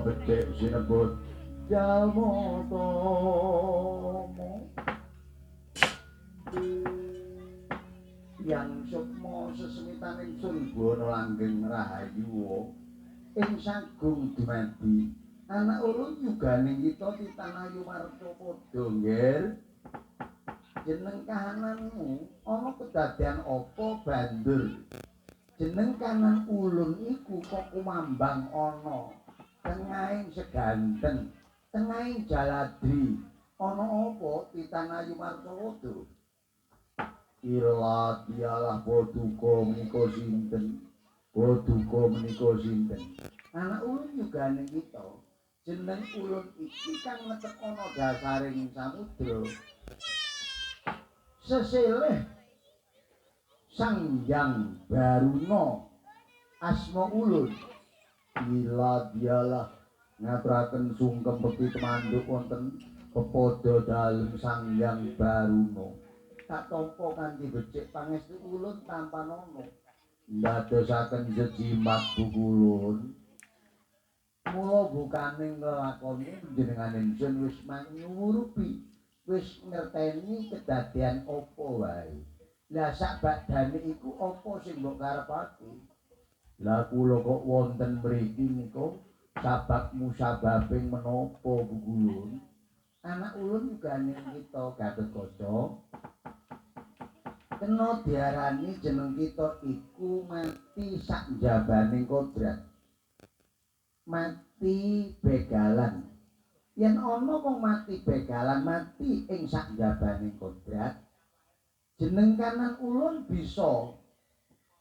becik sinebut jalma utama yang sukma sesemitaning sun bono langgeng rahayu ing sagung dumadi anak ulun yuganing kita titanayu marta padha nggir jeneng kahananmu ana kedadian apa bandur jeneng kanan ulun iku kok kumambang ana tengahing seganten tengahing jaladri ana apa titanayu martawada ila dialah boduka menika sinten boduka menika sinten anak ulun yuganing kita jeneng ulun iki kang netek ana dasaring samudra seseleh Sang Hyang Baruna asma ulun ila dialah ngaturaken sungkem bekti temanduk wonten pepada dalem Sang Hyang Baruna tak tampa kanthi becik pangestu ulun tanpa nono ndadosaken sejimat bukulun mula bukaning lelakone panjenengan ingsun wis manyurupi wis ngerteni kedadian apa wae lah sak badane iku apa sing mbok karepake lah kula kok wonten mriki nika sabab musababing menapa bukulun anak ulun yuganing kita Gatotkaca kena diarani jeneng kita iku mati sak jabaning kodrat mati begalan yen ana wong mati begalan mati ing sak jabaning kodrat jeneng kanan ulun bisa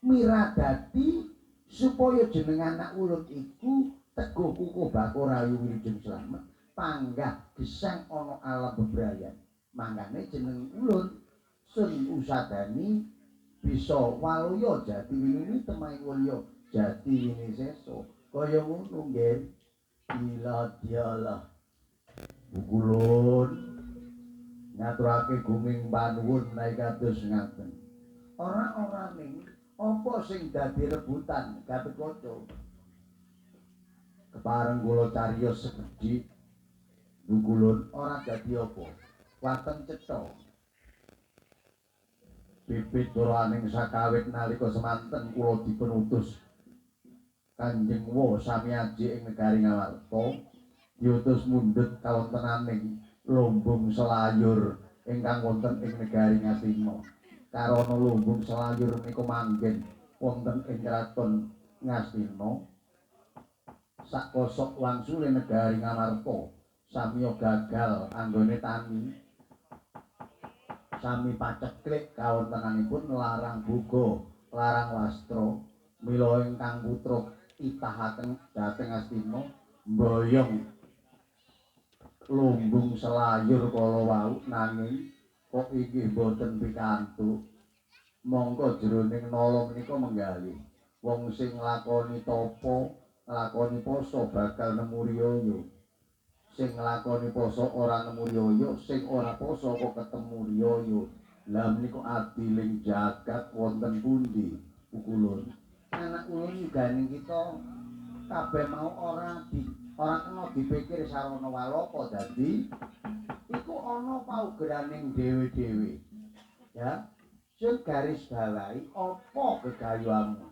miradadi supaya jeneng anak ulun iku teguh kukuh bako rayu wilujeng slamet panggah gesang ana alam bebrayan mangkane jeneng ulun sun usadani bisa waluya jati wingi temai walya jati wingi sesa kaya ngono nggih ila dialah bukulun ngaturake guming panuwun naik kados ngaten ora ning apa sing dadi rebutan Gatotkaca kepareng kula cariyos sekedhik bukulun ora dadi apa wateng cetha pipit dolaning sakawit nalika semanten kula dipun utus Kanjeng Wa sami aji ing negari Ngamarta diutus mundhut kawontenaning lumbung selayur ingkang wonten ing negari Ngastina karana lumbung selayur menika manggen wonten ing kraton Ngastina sakosok wangsule negari Ngamarta sami gagal anggone tani sami paceklik kawontenanipun larang buga larang wastra mila ingkang putra titahaken dhateng Astina mboyong lumbung selayur kala wau nanging kok inggih boten pikantuk mongko jroning nala menika menggali wong sing nglakoni tapa nglakoni poso bakal nemu riyaya sing nglakoni poso ora nemu riyaya sing ora poso kok ketemu riyaya lah menika adiling jagat wonten pundi ukulun anak ulun yuganing kita kabeh mau ora kena dipikir sarana waloka dadi iku ana paugeraning dhewe-dhewe ya sing garis bawahi apa gegayuhanmu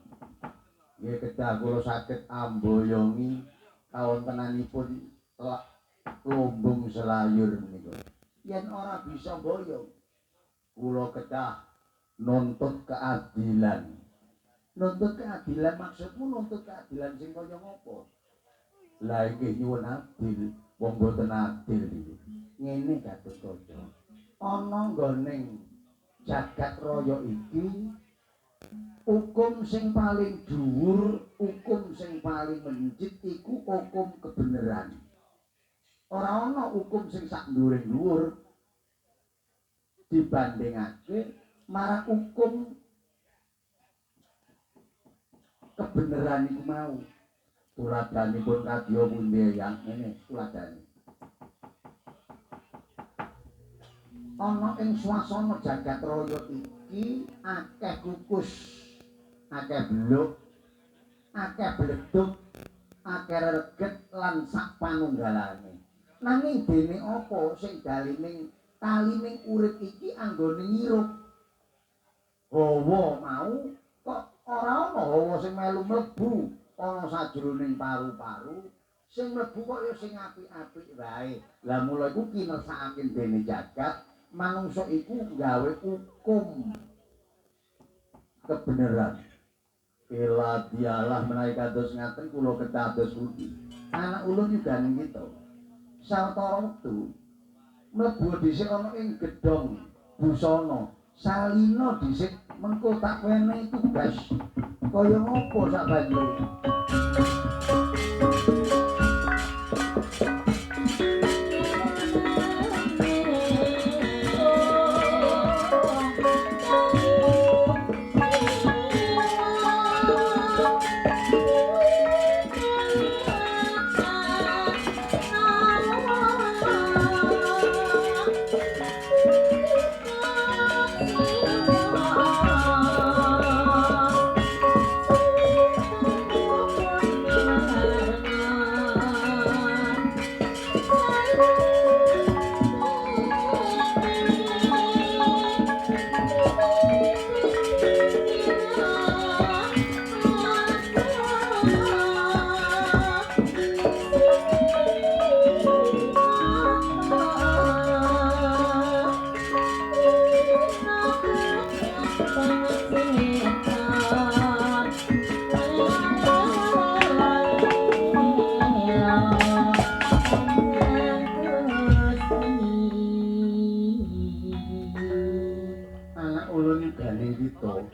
nggih kedah kula saged amboyongi kawontenanipun lumbung selayur menika yen ora bisa boyong kula kedah nuntut keadilan maksudmu nuntut keadilan sing kaya ngapa lah iki nyuwun adil wong boten adil iki ngene Gatotkaca ana nggoning jagat raya iki Hukum sing paling dhuwur, hukum sing paling mencit iku hukum kebenaran. Ora ana hukum sing sak dhuwur-dhuwur dibandingake marang hukum kebenaran iku mau. Tuladanipun kadya pundi yang ngene tuladane. Ana ing swasana jagat raya iki akeh kukus, akeh bluk, akeh bledug, akeh reget lan sak panunggalane. Nanging dene apa sing dalining talining urip iki anggone ngirup. Hawa mau kok ora ana hawa sing melu mlebu ana sajroning paru-paru, sing mlebu kok ya sing apik-apik wae. Lah mula iku kinersakake dene jagat, manungsa iku gawe hukum kebenaran. Ila dialah menawi kados ngaten kula ketados pundi. Anak ulun juga ning kita. Sawetara wektu mlebu dhisik ana ing gedhong busana. Salina dhisik mengko tak wenehi tugas. Kaya ngopo sak banjure?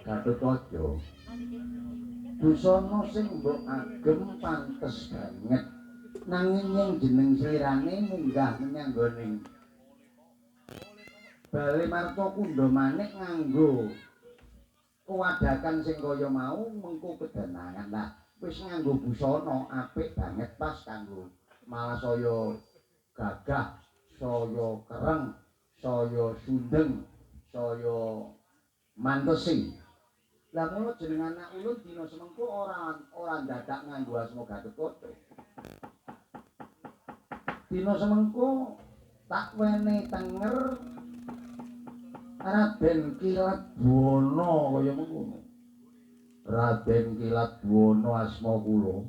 Gatotkaca busana sing mbok agem pantes banget nanging yen jeneng slirane munggah menyang gone Bale Marta Kundha Manik nganggo kewadakan sing kaya mau mengko kedenangan lah wis nganggo busana apik banget pas kanggo malah saya gagah saya kereng saya sundeng saya mantesi. Lah mula jeneng anak ulun dina semengko ora dadak nganggo asma Gatotkaca. Dina semengko tak wene tenger Raden Kilat Buwana kaya mengkono. Raden Kilat Buwana asma kula.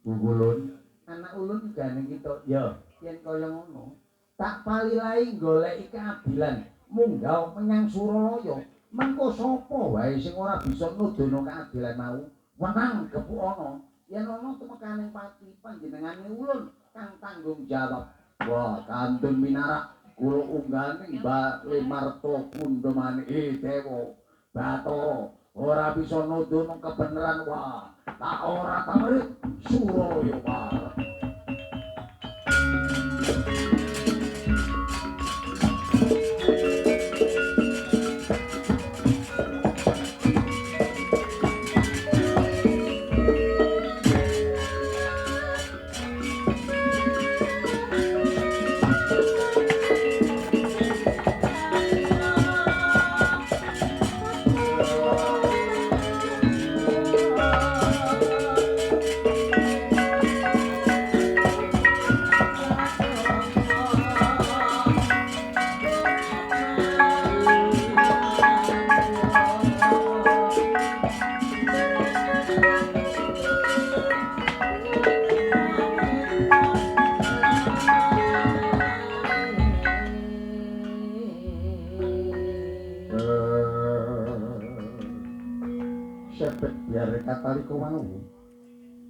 Ulun anak ulun gane kita ya yen kaya ngono. Tak palilahi goleki keadilan munggah menyang Suralaya. Mengko sapa wae sing ora bisa nudono keadilan mau wenang gepuk ana yen ana tumekaning pati panjenengane ulun kang tanggung jawab. Wah kantun minarak kula ungganing Bale Marta Kundha Manik Dewa Bathara ora bisa nudono kebenaran wah tak ora tamrit Suralaya wae. Katalika wau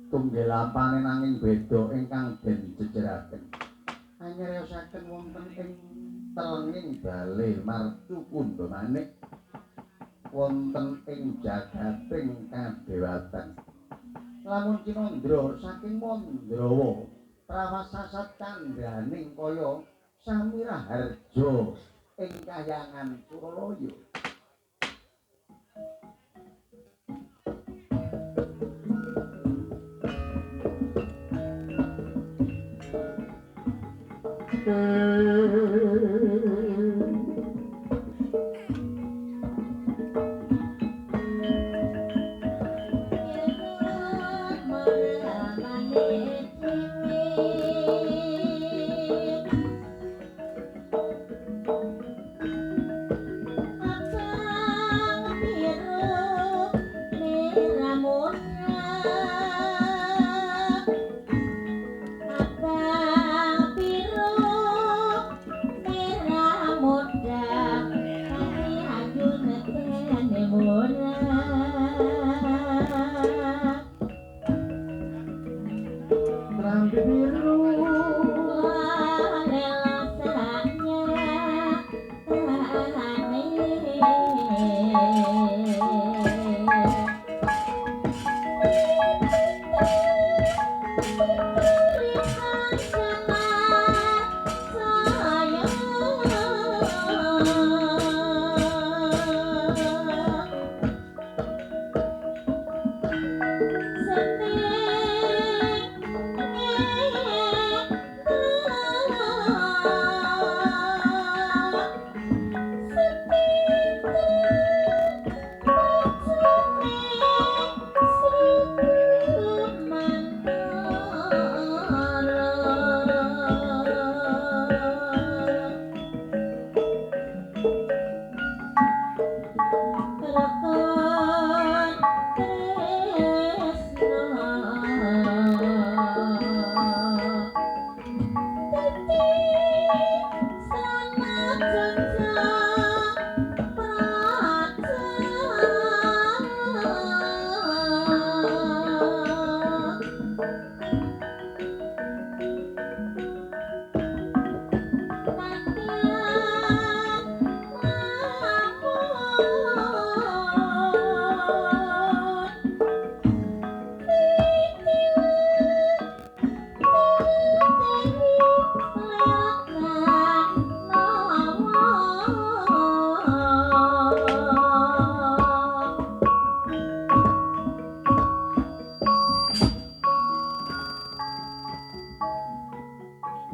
tunggelampane nanging beda ingkang den jejeraken anyariosaken wonten ing telenging Bale Marta Kundha Manik wonten ing jagating kadewatan. Lamun Cinandra saking Mandrawa prawasasat candhaning kaya Samiraharja ing kahyangan Suralaya.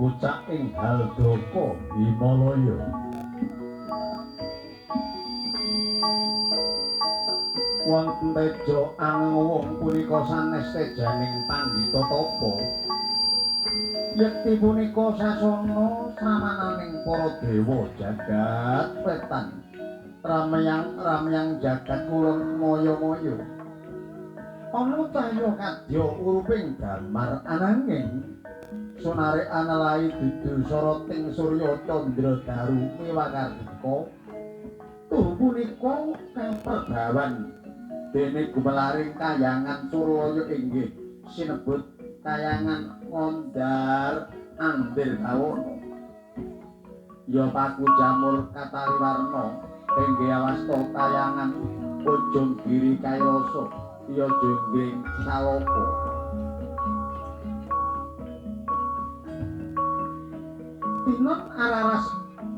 Pucak ing Haldaka Himalaya. Wonten teja Angewong punika sanes tejaning Pandhita Tapa. Yekti punika sasana samananing para dewa jagat wetan. Ramyang jagat kulon moyo-moyo. Ana cahya kadya uruping damar ananging sonare analai dudu soroting Surya Candra Daru miwakartika tur punika kaperbawan dene gumelaring kahyangan Suralaya inggih sinebut kahyangan Ngondar Andir Bawana ya paku jamur kataliwarna inggih awasta kahyangan Ujung Giri Kairasa ya jengging Saloka. Tinut araras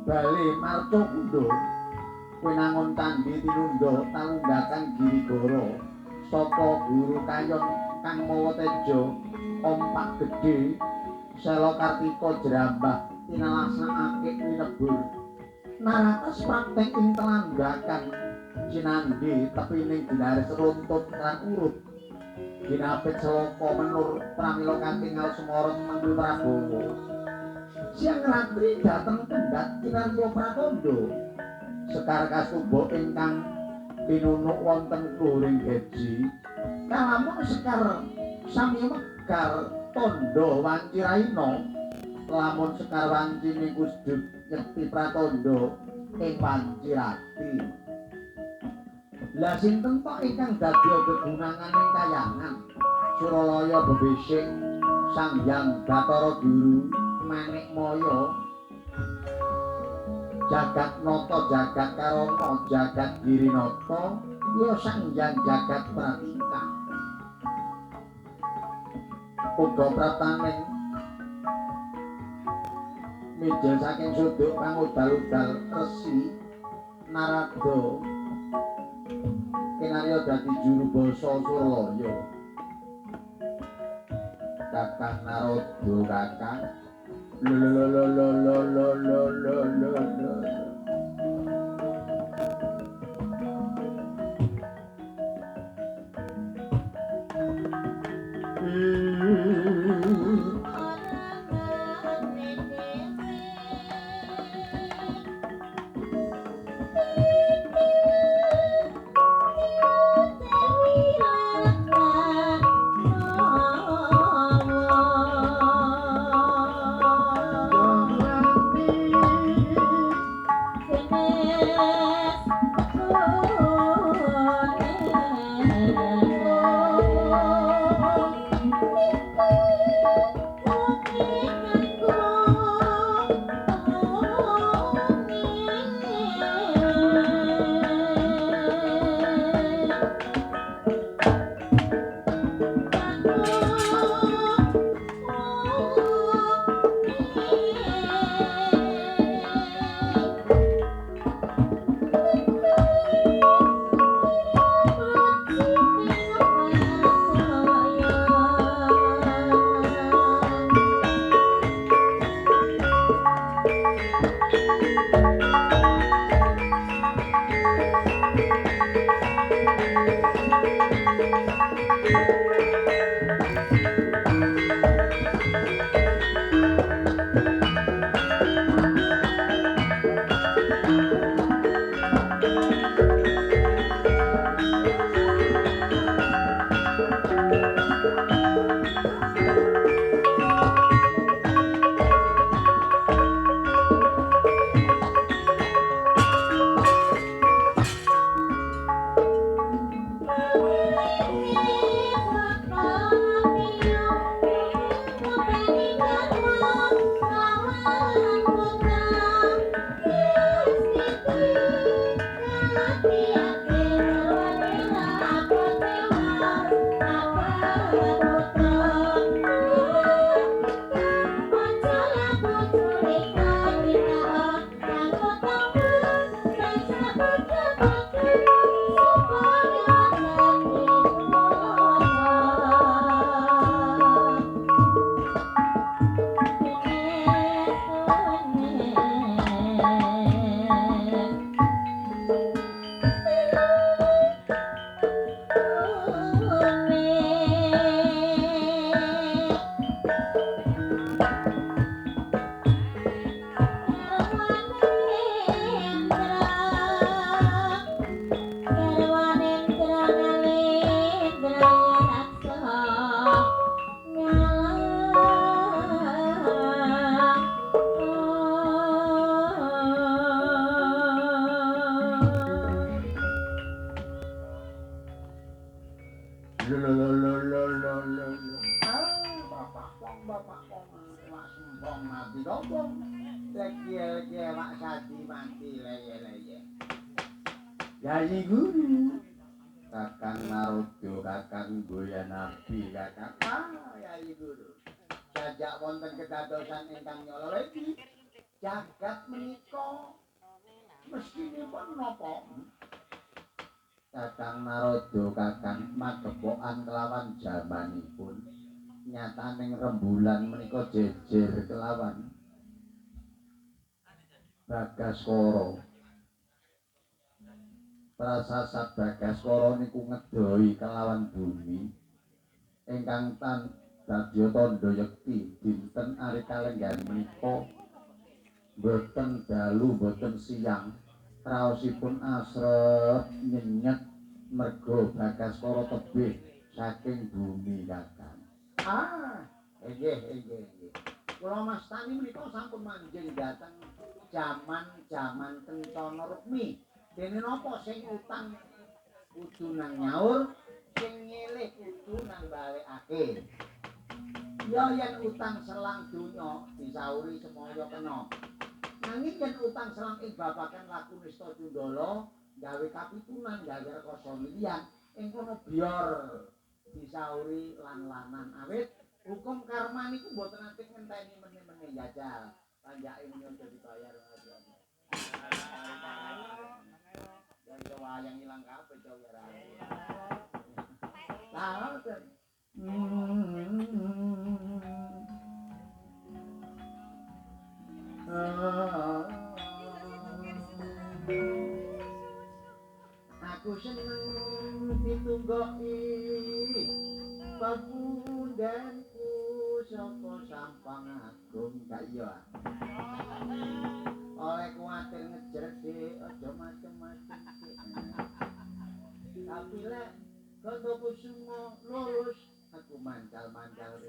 bali marca kundha winangun candhi tinundha talunggakan Girigara saka guru kayon kang mawa teja ompak gedhe Sela Kartika Jrambah tinalasakake winebur naratas praktek ing telanggakan Cinandhi tepining dinaris runtut lan urut ginapit Selaka menur pramila katingal Semara Mangku Prabowo. Siang ratri dateng kendhat Kinarya Pratandha sekar kastuba ingkang pinunuk wonten kluring geji kalamun sekar sami mekar tandha wanci raina lamun sekar wanci ning Kusduk Nyekti Pratandha ing wanci rati. Lah sinten tok ingkang dadya gegunanganing kahyangan Suralaya bebesing Sang Hyang Bathara Guru Manik Maya jagat nata jagat karana jagat girinata ya sangjang jagat pratingkah uga prataning mijil saking suduk kang udal-udal Resi Narada kinarya dadi juru basa Suralaya Kakang Narada kakang Yayi Guru Kakang Narada Kakang Boyanabi Kakang Yayi Guru sajak wonten kedadosan ingkang nyala iki jagat menika mestinipun napa Kakang Narada Kakang magepokan kelawan jamanipun nyataning rembulan menika jejer kelawan Bagaskara prasasat Bagaskara niku ngedoi kelawan bumi ingkang tan dadya tandha yekti dinten ari kalenggan menika boten dalu boten siang raosipun asrep nyenyet merga Bagaskara tebih saking bumi kakang. Nggih. Kula mastani menika sampun manjing dhateng jaman Kencana Rukmi. Dene napa sing utang kudu nang nyaur, sing ngelih kudu nang balekake. Ya yen utang selang donya disauri semaya kena. Nanging yen utang selang ing babagan laku nista Cundala gawe kapitunan gawe rekoso milian ing kono biyor disauri lan-lanan awit hukum karma niku mboten nate ngenteni meneh-meneh jajal panjake nyuwun dibayar ya iso wayang ilang kabeh cok ya ra lah aku seneng ditunggoki papundanku saka Sampang Agung gak iya oleh kuwatir ngejer sik aja macem-macem sik tapi lek Gondo Kusuma lulus aku mancal-mancal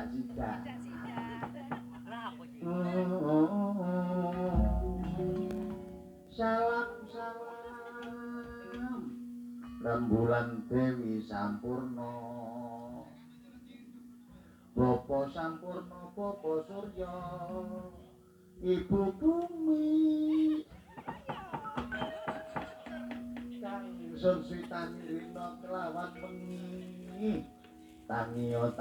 tidak salam rembulan Dewi Sampurna Bapa Sampurna Bapa Surya Ibu Bumi Kang Sun Switani Rina kelawan wengi Tangiyo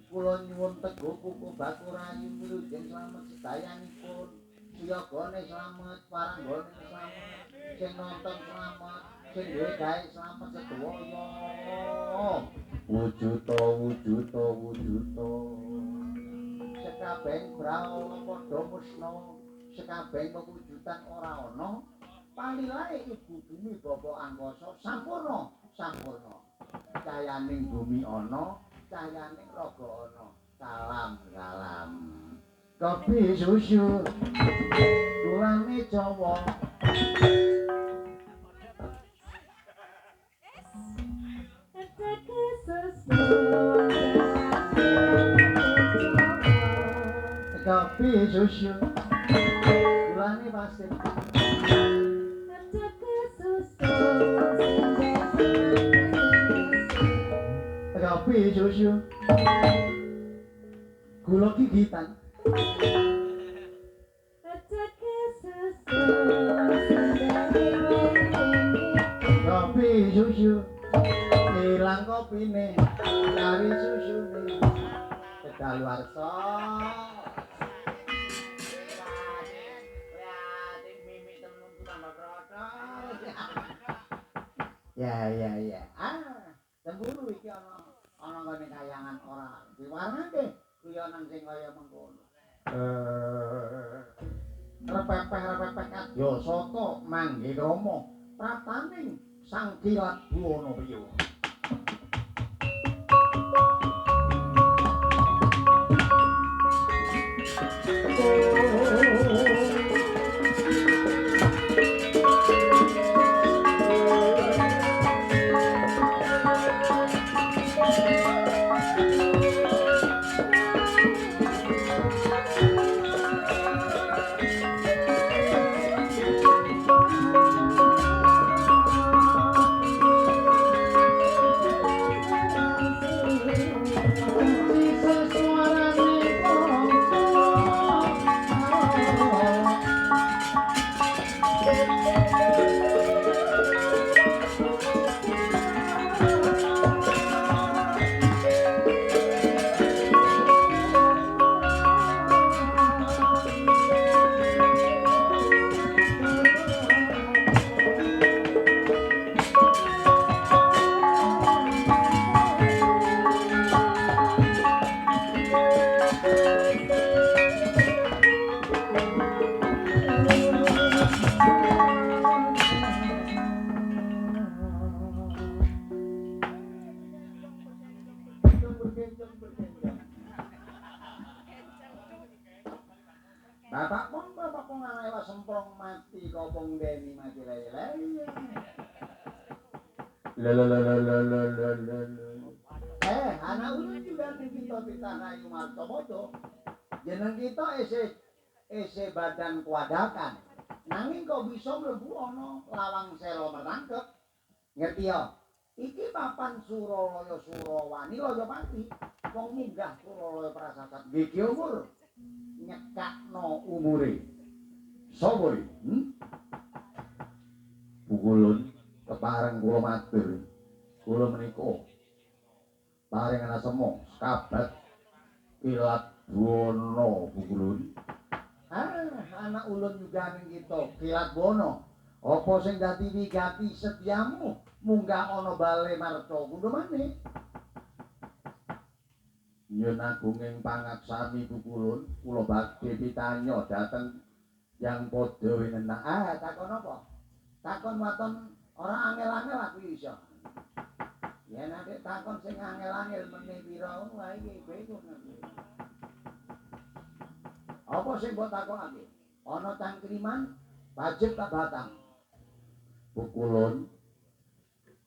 kula nyuwun teguh kuku batu rayu wilujeng slamet sedayanipun siyagane slamet paranggone slamet sing nonton slamet sing duwe gawe slamet sedaya wujuta sekabehing brahala padha musna sekabehing pewujudan ora ana palilae ibu bumi bapa angkasa sampurna cayaning bumi ana cayaning raga ana salam kopi susu tulane Jawa kopi susu tulane pasir kopi susu gula gigitan kopi susu ilang kopine cari susune kedaluarsa ya cemburu iki ana ngene kayangan ora diwarnake guyonan sing kaya mengkono repepeh kadya sata mangge krama prataning sang kilat buwana priya Bapak pun ngarewa semprong mati kopong deni mati lele. Anak ulun juga ning kita pitanayu Martomodo. Jeneng kita ese badan kuadakan. Nanging kok bisa mlebu ana lawang selo merangkep. Ngerti ya? Iki papan Suralaya Surawani Layapati. Wong munggah Suralaya Prasasat nggih umur nyekakno umure. Sapa iki? Pukulun kepareng kula matur. Kula menika paring ana semo kabat kilat bono Pukulun. Anak ulun juga ning kita kilat bono. Apa sing dadi wigati setiamu munggah ana bale marca kudu maneh. Yen agunging pangaksami Pukulun, kula badhe pitanya dhateng yang padha winenah. Takon apa? Takon waton ora angel-angel aku iso. Yen nek takon sing angel-angel meneh pira wae iki bego. Apa sing mbok takokake? Ana cangkriman, wajib ta batang. Pukulun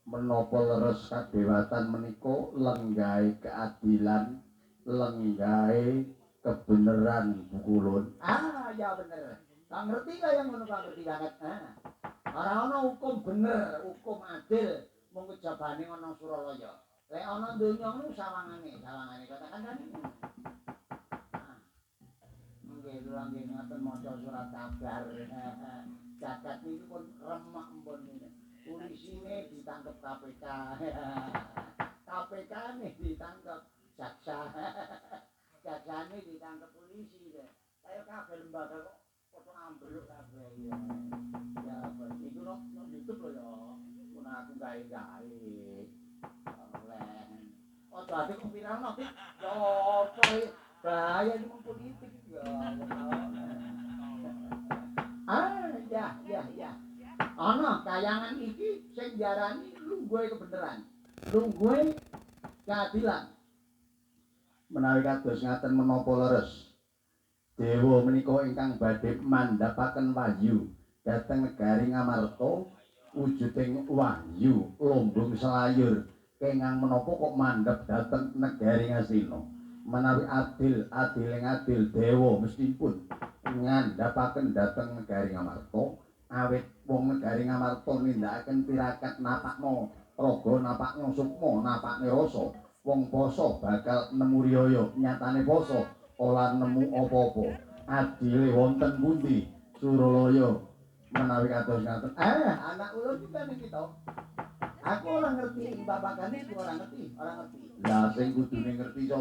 menapa leres kadewatan menika lenggahe keadilan, lenggahe kebenaran Pukulun. Ya bener. Tak ngerti kaya ngono tak ngerti banget. Ora ana hukum bener, hukum adil mung kejabane ana Suralaya. Lek ana donya ngono sawangane katakan kan. Nggih kula nggih ngaten maca surat kabar. Jagat niki pun remek empun. Polisine ditangkep KPK. KPK nih ditangkep jaksa. Jaksane ditangkep polisi. Kayak kabeh lembaga kok foto ambruk kabeh ya. Ya apa iku no YouTube lho ya. Mun aku gawe-gawe. Oleh. Ojo ate kok viral no. Ya apa bahaya iki mung politik ya. Ya. Ana tayangan iki sing diarani lungguhe kebenaran. Lungguhe keadilan. Menawi kados ngaten menapa leres Dewa menika ingkang badhe mandhapaken wahyu dhateng negari Ngamarta wujuding wahyu lombong selayur kenging menapa kok mandhap dhateng negari Ngastina menawi adil Dewa mestipun ngandhapaken dhateng negari Ngamarta awit wong negari Ngamarta nindakaken tirakat napakno raga napakno sukma napakne rasa wong poso bakal nemu riyaya nyatane poso ora nemu apa-apa adile wonten pundi Suralaya menawi kados ngaten anak ulun juga niki to aku ora ngerti ing babagane ora ngerti lah sing kudune ngerti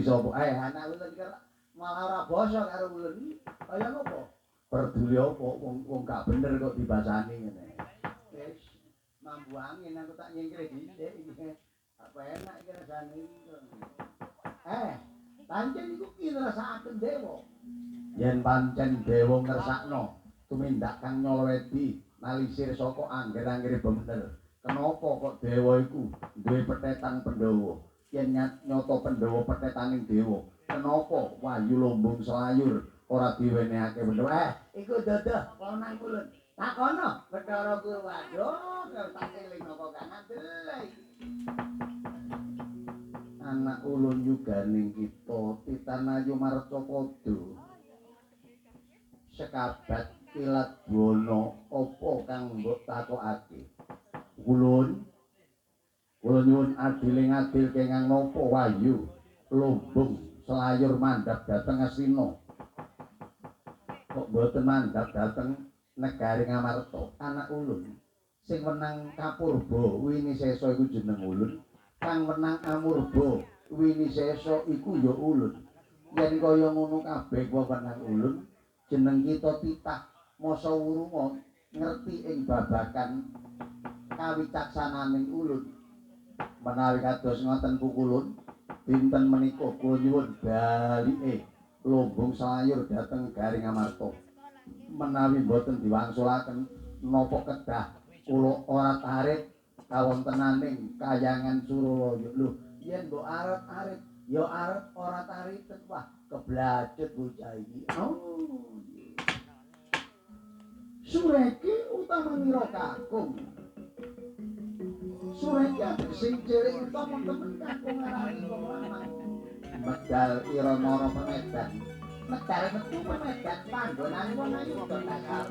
sapa anak ulun iki malah ora basa karo ulun kaya napa peduli apa wong gak bener kok dibasani ngene wis mambu angin aku tak nyengkre dhisik iki apa enak iki rasane pancen iku ki ngrasakaken Dewa yen pancen Dewa ngersakno tumindak kang nyolowedi nalisir saka angger-anggere bener kenapa kok Dewa iku duwe petetan Pandhawa yen nyata Pandhawa petetaning Dewa kenapa wahyu lombong selayur ora diwenehake Pandhawa iku dodoh ponan kulun takono Bathara Guru waduh tak eling apa kang ndelek anak ulun juga ning kita Titanayu Marcapada sekabat kilat bono apa kang mbok takokake ulun nyuwun adil kenging napa wahyu lumbung selayur mandhap dhateng Astina kok mboten mandhap dhateng negari Ngamarta anak ulun sing wenang Kapurba Winisesa iku jeneng ulun kang menang Amurba Winisesa iku ya ulun yen kaya ngono kabeh wewenang ulun jeneng kita titah masa wurunga ngerti ing babagan kawicaksananing ulun menawi kados ngoten Pukulun dinten menika kula nyuwun balike lombong sayur dhateng Garing Amarta menawi boten diwangsulaken napa kedah kula ora tarik kawontenaning kayangan Suralaya lho yen mbok arep-arep ya arep ora tarik wah keblajet bocah iki Sureke utamanya kakung Sureke sing cilik utama temen kakung ngarani wong lanang medal ira-nara pemedan medal metu pemedan panggonane wong ayu kok dasar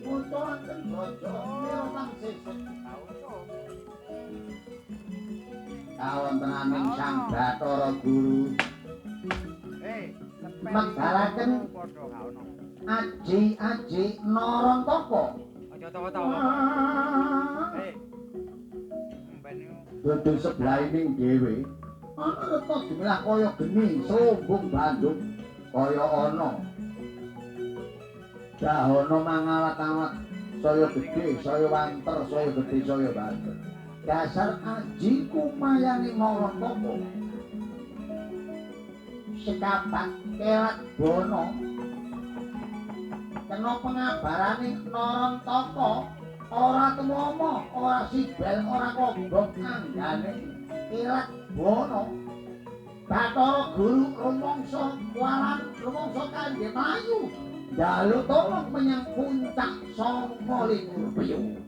utuhaken bojo ira nang sesuk kawontenaning Sang Bathara Guru megalaken aji-aji Narantaka. Aja tawa-tawa. Dudu seblahining dhewe ana reta jumlah kaya geni Slombong Bandung kaya ana Dahana mangalat-alat saya gedhe saya wanter saya gedhe saya banter dasar aji kumayane Narantaka sekapat kelat bono kena pengabarane Narantaka ora temomo ora sibel ora kobong anggane kelat bono Bathara Guru rumangsa kualan rumangsa kangge mlayu njaluk tolong menyang puncak sanga likur piyung.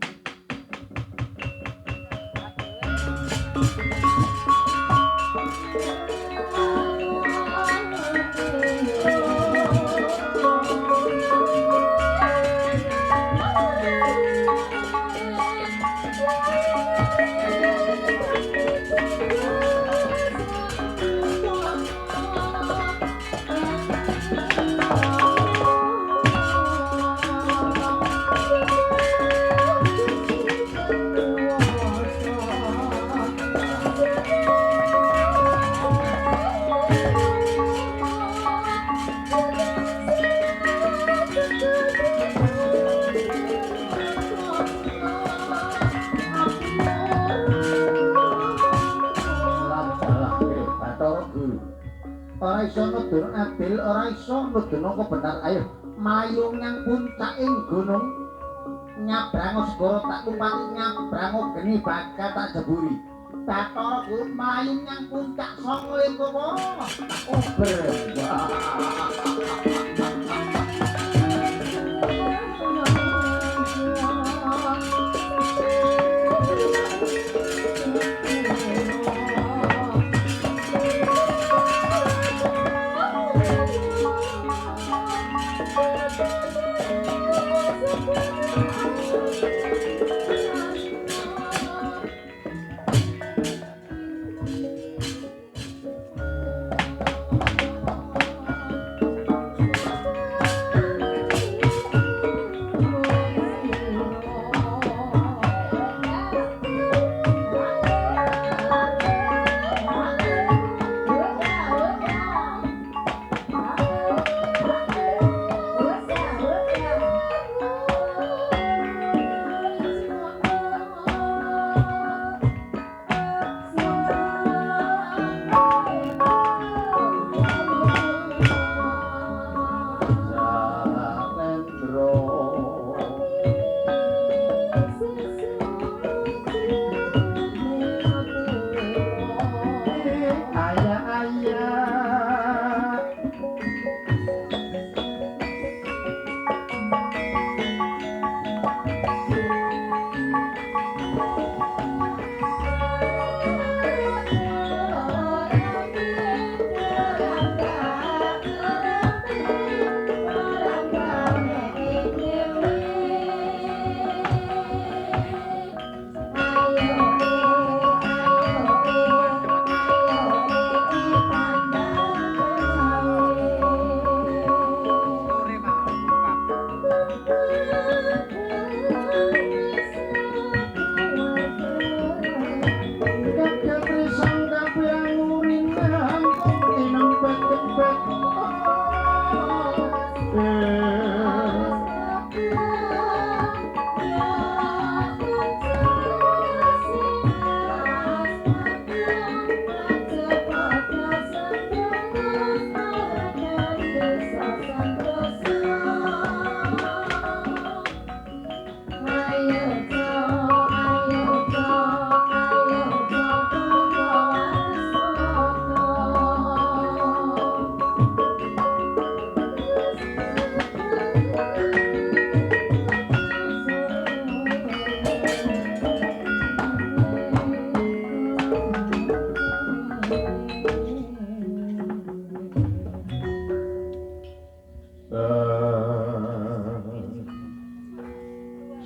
Ora iso nudur adil, ora iso nudono kebenar. Ayo mlayu nyang puncaking gunung nyabrang segara tak tumpati nyabrang geni bakal tak jeburi. Bathara Guru mlayu nyang puncak sanga likur uber.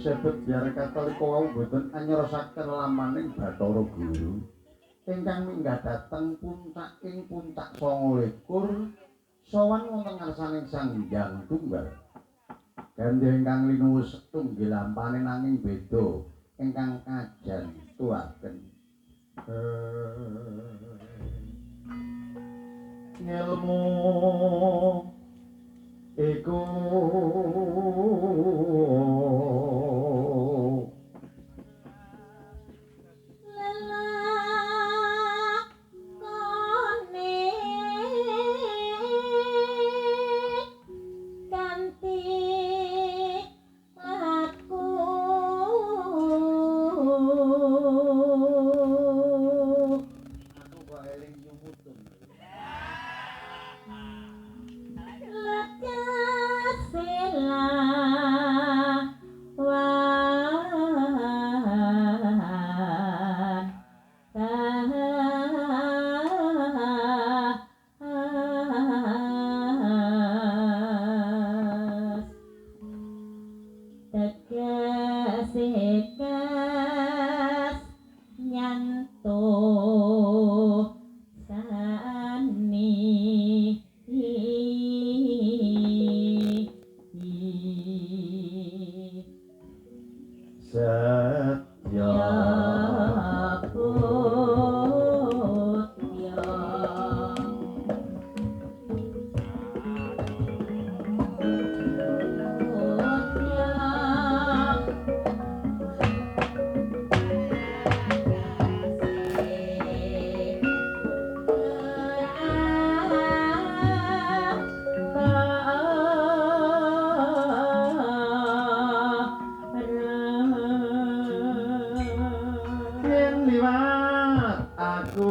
Sebet biar Katoliko wau boten anyrosaken lamaning Bathara Guru ingkang minggah dhateng puncak ing puncak 29 sowan wonten ngarsaning Sang Hyang Tunggal. Gandhi ingkang linuwus tunggilampane nanging beda ingkang kajan tuaken. Ilmu iku liwat aku